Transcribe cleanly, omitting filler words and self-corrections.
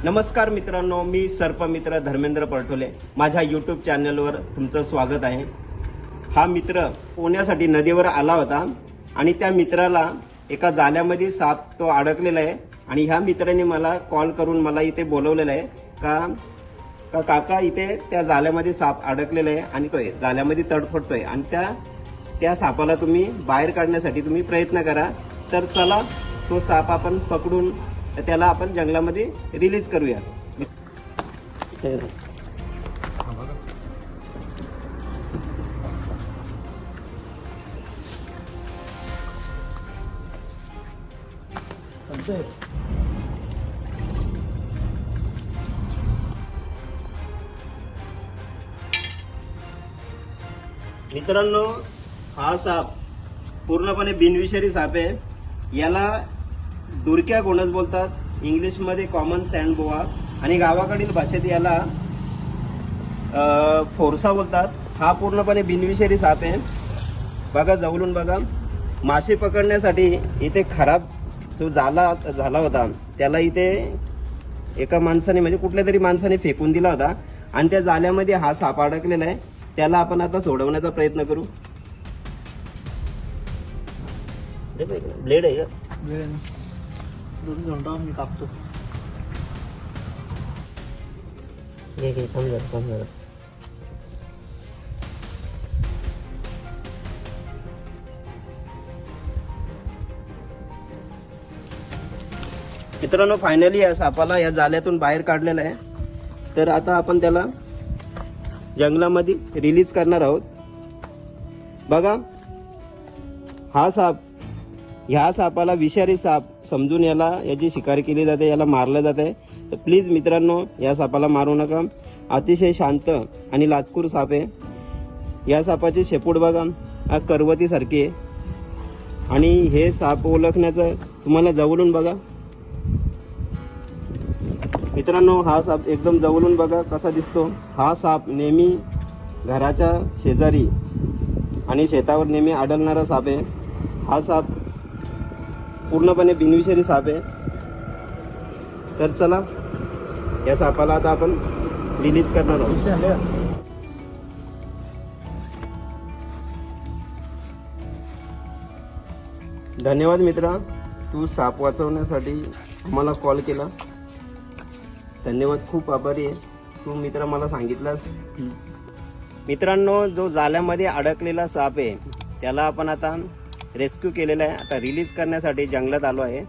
नमस्कार मित्रांनो, मी सर्पमित्र धर्मेंद्र परटोले. माझ्या यूट्यूब चॅनलवर तुमचं स्वागत आहे. हा मित्र पोहण्यासाठी नदीवर आला होता आणि त्या मित्राला एका जाळ्यामध्ये साप तो अडकलेला आहे आणि ह्या मित्राने मला कॉल करून मला इथे बोलवलेलं आहे का काका इथे त्या जाळ्यामध्ये साप अडकलेला आहे आणि तो जाळ्यामध्ये तडफडतोय आणि त्या सापाला तुम्ही बाहेर काढण्यासाठी तुम्ही प्रयत्न करा. तर चला तो साप आपण पकडून त्याला आपण जंगलामध्ये रिलीज करूया. मित्रांनो, हा साप पूर्णपणे बिनविषारी साप आहे. याला दुरक्या गोणस बोलतात, इंग्लिशमध्ये कॉमन सँड बोआ आणि गावाकडील भाषेत याला फोरसा बोलतात. हा पूर्णपणे बिनविषारी साप आहे. बघा, जवळून बघा. मासे पकडण्यासाठी इथे खराब जो झाला होता त्याला इथे एका माणसाने म्हणजे कुठल्या तरी माणसाने फेकून दिला होता आणि त्या जाळ्यामध्ये हा साप अडकलेला आहे. त्याला आपण आता सोडवण्याचा प्रयत्न करू. ब्लेड आहे का? मी कापतो. मित्रांनो, फायनली या सापाला या जाळ्यातून बाहेर काढलेलं आहे. तर आता आपण त्याला जंगलामध्ये रिलीज करणार आहोत. बघा, ह्या सापाला विषारी साप समजून याची शिकार केली जाते, याला मारलं जाते. तर प्लीज मित्रांनो, या सापाला मारू नका. अतिशय शांत आणि लाचकूर साप आहे. या सापाची शेपूट बघा, हा करवतीसारखी आहे. आणि हे साप ओळखण्याचं तुम्हाला जवळून बघा. मित्रांनो, हा साप एकदम जवळून बघा कसा दिसतो. हा साप नेहमी घराच्या शेजारी आणि शेतावर नेहमी आढळणारा साप आहे. हा साप पूर्णपणे बिनविषारी साप आहे. तर चला, या सापाला आता आपण रिलीज करणार आहोत. धन्यवाद मित्रा, तू साप वाचवण्यासाठी आम्हाला कॉल केला. धन्यवाद, खूप आभारी आहे. तू मित्र मला सांगितलंस. मित्रांनो, जो जाळ्यामध्ये अडकलेला साप आहे त्याला आपण आता रेस्क्यू केलेला आहे. आता रिलीज करण्यासाठी जंगलात आलो आहे.